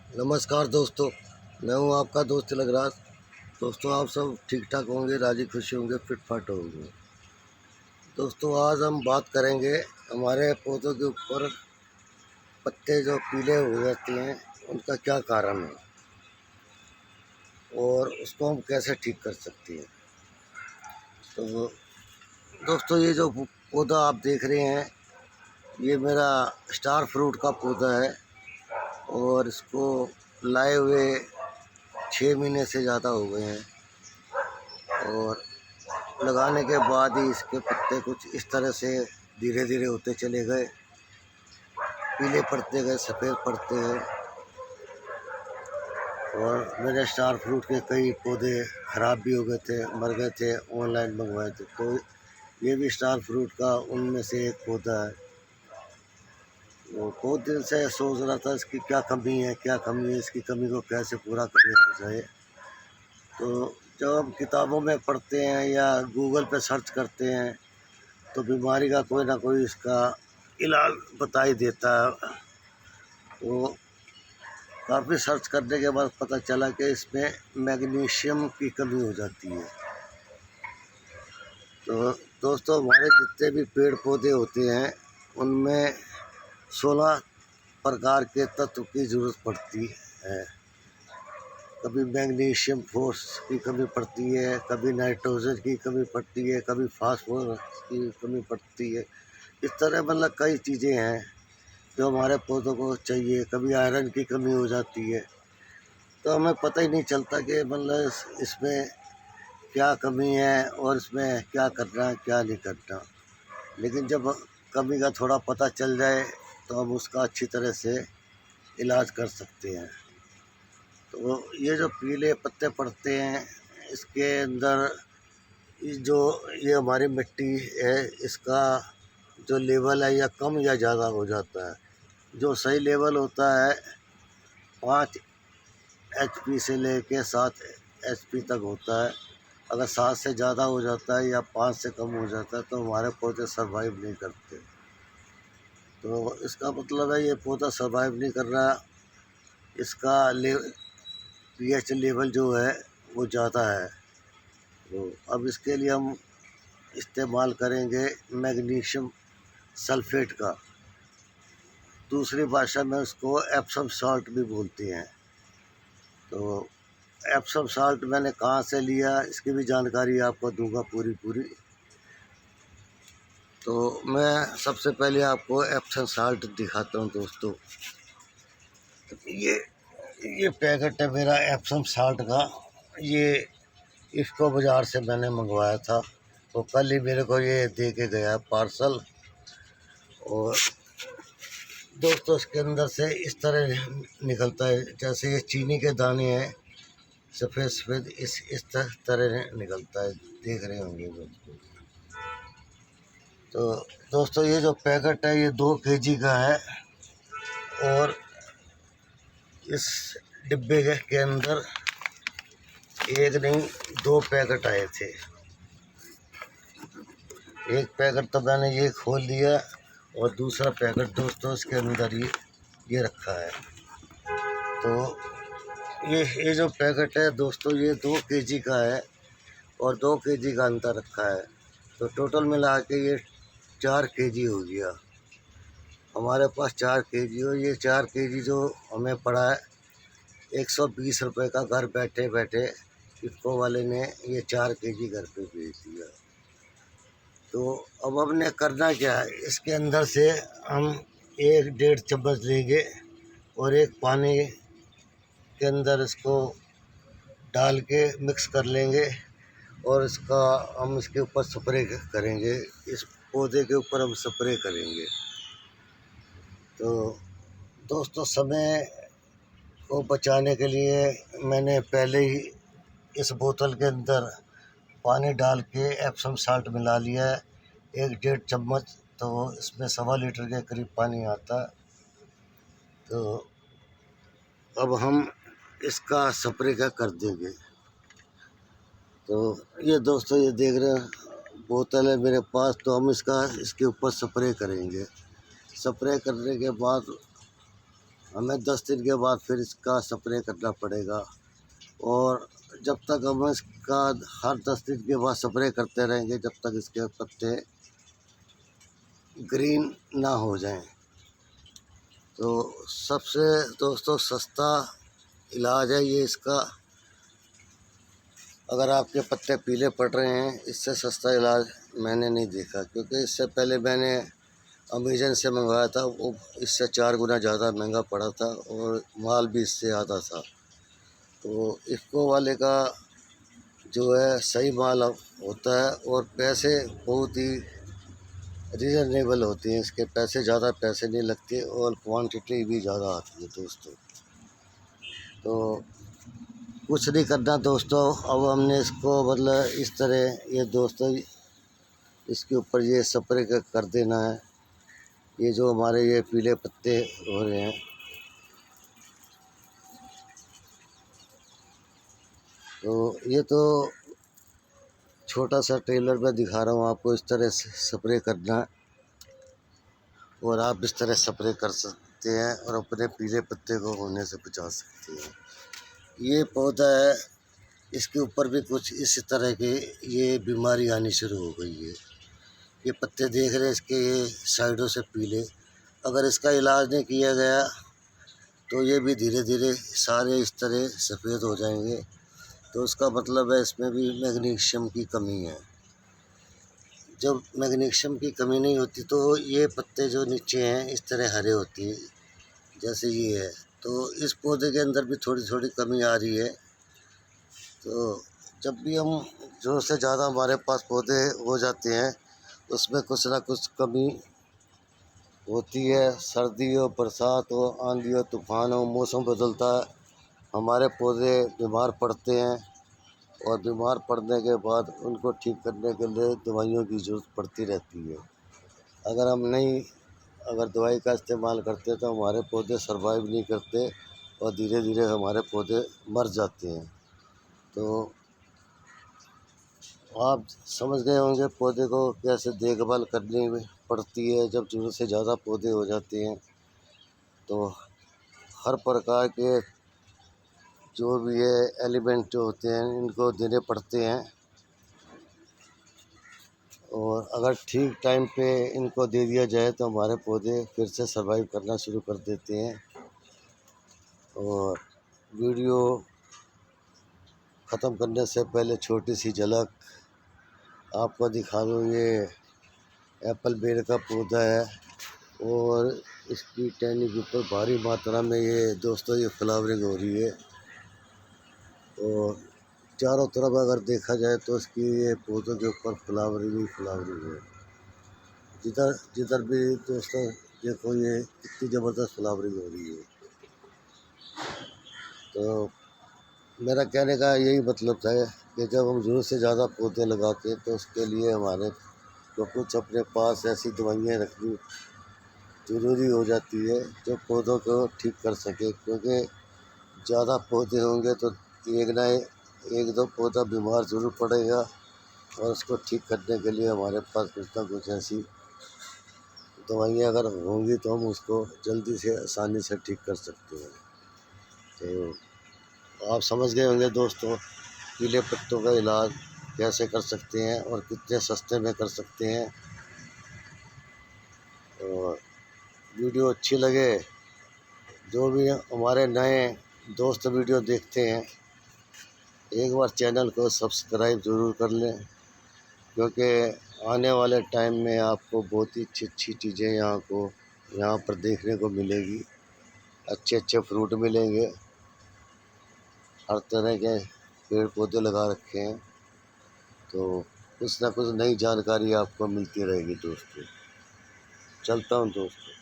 नमस्कार दोस्तों, मैं हूं आपका दोस्त लगराज। दोस्तों, आप सब ठीक ठाक होंगे, राजी खुशी होंगे, फिट फाट होंगे। दोस्तों, आज हम बात करेंगे हमारे पौधों के ऊपर पत्ते जो पीले हो जाते हैं उनका क्या कारण है और उसको हम कैसे ठीक कर सकते हैं। तो दोस्तों, ये जो पौधा आप देख रहे हैं ये मेरा स्टार फ्रूट का पौधा है और इसको लाए हुए 6 महीने से ज़्यादा हो गए हैं और लगाने के बाद ही इसके पत्ते कुछ इस तरह से धीरे धीरे होते चले गए, पीले पड़ते गए, सफ़ेद पड़ते गए। और मेरे स्टार फ्रूट के कई पौधे ख़राब भी हो गए थे, मर गए थे, ऑनलाइन मंगवाए थे। तो ये भी स्टार फ्रूट का उनमें से एक पौधा है। वो बहुत दिन से सोच रहा था इसकी क्या कमी है, क्या कमी है, इसकी कमी को कैसे पूरा किया जाए। तो जब हम किताबों में पढ़ते हैं या गूगल पे सर्च करते हैं तो बीमारी का कोई ना कोई इसका इलाज बता ही देता है। तो काफ़ी सर्च करने के बाद पता चला कि इसमें मैग्नीशियम की कमी हो जाती है। तो दोस्तों, हमारे जितने भी पेड़ पौधे होते हैं उनमें 16 प्रकार के तत्व की ज़रूरत पड़ती है। कभी मैग्नीशियम फोर्स की कमी पड़ती है, कभी नाइट्रोजन की कमी पड़ती है, कभी फास्फोरस की कमी पड़ती है। इस तरह मतलब कई चीज़ें हैं जो हमारे पौधों को चाहिए। कभी आयरन की कमी हो जाती है। तो हमें पता ही नहीं चलता कि मतलब इसमें क्या कमी है और इसमें क्या करना है, क्या नहीं करना। लेकिन जब कमी का थोड़ा पता चल जाए तो हम उसका अच्छी तरह से इलाज कर सकते हैं। तो ये जो पीले पत्ते पड़ते हैं इसके अंदर ये हमारी मिट्टी है, इसका जो लेवल है या कम या ज़्यादा हो जाता है। जो सही लेवल होता है 5 HP से लेके 7 HP तक होता है। अगर 7 से ज़्यादा हो जाता है या 5 से कम हो जाता है तो हमारे पौधे सर्वाइव नहीं करते। तो इसका मतलब है ये पौधा सर्वाइव नहीं कर रहा, इसका pH लेवल जो है वो ज़्यादा है। तो अब इसके लिए हम इस्तेमाल करेंगे मैग्नीशियम सल्फेट का। दूसरी भाषा में उसको एप्सम सॉल्ट भी बोलते हैं। तो एप्सम सॉल्ट मैंने कहाँ से लिया इसकी भी जानकारी आपको दूंगा पूरी। तो मैं सबसे पहले आपको एप्सम सॉल्ट दिखाता हूँ दोस्तों। ये पैकेट है मेरा एप्सम सॉल्ट का। ये इसको बाज़ार से मैंने मंगवाया था, तो कल ही मेरे को ये दे के गया पार्सल। और दोस्तों, इसके अंदर से इस तरह निकलता है जैसे ये चीनी के दाने हैं, सफ़ेद सफ़ेद इस तरह निकलता है, देख रहे होंगे दोस्तों। तो दोस्तों, ये जो पैकेट है ये 2 kg का है और इस डिब्बे के अंदर एक नहीं 2 पैकेट आए थे। एक पैकेट तो मैंने ये खोल दिया और दूसरा पैकेट दोस्तों इसके अंदर ये रखा है। तो ये जो पैकेट है दोस्तों ये 2 kg का है और 2 kg का अंदर रखा है। तो टोटल मिला के ये 4 kg हो गया। हमारे पास 4 kg हो, ये 4 kg जो हमें पड़ा है 120 रुपये का, घर बैठे बैठे इफ़को वाले ने ये 4 kg घर पे भेज दिया। तो अब हमने करना क्या है, इसके अंदर से हम 1-1.5 चम्मच लेंगे और एक पानी के अंदर इसको डाल के मिक्स कर लेंगे और हम इसके ऊपर स्प्रे करेंगे। इस पौधे के ऊपर हम स्प्रे करेंगे। तो दोस्तों, समय को बचाने के लिए मैंने पहले ही इस बोतल के अंदर पानी डाल के एप्सम सॉल्ट मिला लिया है 1-1.5 चम्मच। तो इसमें 1.25 लीटर के करीब पानी आता है। तो अब हम इसका स्प्रे कर देंगे। तो ये दोस्तों, ये देख रहे हैं बोतल है मेरे पास, तो हम इसके ऊपर स्प्रे करेंगे। स्प्रे करने के बाद हमें 10 दिन के बाद फिर इसका स्प्रे करना पड़ेगा। और जब तक हम इसका हर 10 दिन के बाद स्प्रे करते रहेंगे जब तक इसके पत्ते ग्रीन ना हो जाएं। तो सबसे दोस्तों सस्ता इलाज है ये इसका। अगर आपके पत्ते पीले पड़ रहे हैं, इससे सस्ता इलाज मैंने नहीं देखा, क्योंकि इससे पहले मैंने अमेज़न से मंगवाया था, वो इससे 4 गुना ज़्यादा महंगा पड़ा था और माल भी इससे ज़्यादा था। तो इफ़को वाले का जो है सही माल होता है और पैसे बहुत ही रीज़नेबल होते हैं, इसके पैसे ज़्यादा पैसे नहीं लगते और क्वांटिटी भी ज़्यादा आती है दोस्तों। तो कुछ नहीं करना दोस्तों, अब हमने इसको मतलब इस तरह ये दोस्तों इसके ऊपर ये स्प्रे कर देना है। ये जो हमारे ये पीले पत्ते हो रहे हैं, तो ये तो छोटा सा ट्रेलर में दिखा रहा हूँ आपको, इस तरह से स्प्रे करना है और आप इस तरह स्प्रे कर सकते हैं और अपने पीले पत्ते को होने से बचा सकते हैं। ये पौधा है, इसके ऊपर भी कुछ इस तरह की ये बीमारी आनी शुरू हो गई है। ये पत्ते देख रहे हैं इसके, ये साइडों से पीले। अगर इसका इलाज नहीं किया गया तो ये भी धीरे धीरे सारे इस तरह सफ़ेद हो जाएंगे। तो उसका मतलब है इसमें भी मैग्नीशियम की कमी है। जब मैग्नीशियम की कमी नहीं होती तो ये पत्ते जो नीचे हैं इस तरह हरे होती हैं, जैसे ये है। तो इस पौधे के अंदर भी थोड़ी थोड़ी कमी आ रही है। तो जब भी हम ज़रूरत से ज़्यादा हमारे पास पौधे हो जाते हैं, उसमें कुछ ना कुछ कमी होती है। सर्दी हो, बरसात हो, आंधी हो, तूफान हो, मौसम बदलता है, हमारे पौधे बीमार पड़ते हैं और बीमार पड़ने के बाद उनको ठीक करने के लिए दवाइयों की ज़रूरत पड़ती रहती है। अगर दवाई का इस्तेमाल करते तो हमारे पौधे सरवाइव नहीं करते और धीरे धीरे हमारे पौधे मर जाते हैं। तो आप समझ गए होंगे पौधे को कैसे देखभाल करनी पड़ती है। जब ज़रूरत से ज़्यादा पौधे हो जाते हैं तो हर प्रकार के जो भी है एलिमेंट जो होते हैं इनको देने पड़ते हैं, और अगर ठीक टाइम पे इनको दे दिया जाए तो हमारे पौधे फिर से सर्वाइव करना शुरू कर देते हैं। और वीडियो ख़त्म करने से पहले छोटी सी झलक आपको दिखा दूँ। ये एप्पल बेर का पौधा है और इसकी टहनी के ऊपर भारी मात्रा में ये दोस्तों ये फ्लावरिंग हो रही है। और चारों तरफ अगर देखा जाए तो इसकी ये पौधों के ऊपर फ्लावरिंग ही फ्लावरिंग है। जिधर जिधर भी दोस्तों देखो ये कितनी ज़बरदस्त फ्लावरिंग हो रही है। तो मेरा कहने का यही मतलब है कि जब हम ज़रूरत से ज़्यादा पौधे लगाते हैं तो उसके लिए हमारे को कुछ अपने पास ऐसी दवाइयाँ रखनी ज़रूरी हो जाती है जो पौधों को ठीक कर सके, क्योंकि ज़्यादा पौधे होंगे तो एक दो पौधा बीमार ज़रूर पड़ेगा और उसको ठीक करने के लिए हमारे पास कुछ ना कुछ ऐसी दवाइयाँ अगर होंगी तो हम उसको जल्दी से आसानी से ठीक कर सकते हैं। तो आप समझ गए होंगे दोस्तों पीले पत्तों का इलाज कैसे कर सकते हैं और कितने सस्ते में कर सकते हैं। और वीडियो अच्छी लगे, जो भी हमारे नए दोस्त वीडियो देखते हैं एक बार चैनल को सब्सक्राइब ज़रूर कर लें, क्योंकि आने वाले टाइम में आपको बहुत ही अच्छी अच्छी चीज़ें यहाँ पर देखने को मिलेगी। अच्छे अच्छे फ्रूट मिलेंगे, हर तरह के पेड़ पौधे लगा रखे हैं, तो कुछ ना कुछ नई जानकारी आपको मिलती रहेगी दोस्तों। चलता हूँ दोस्तों।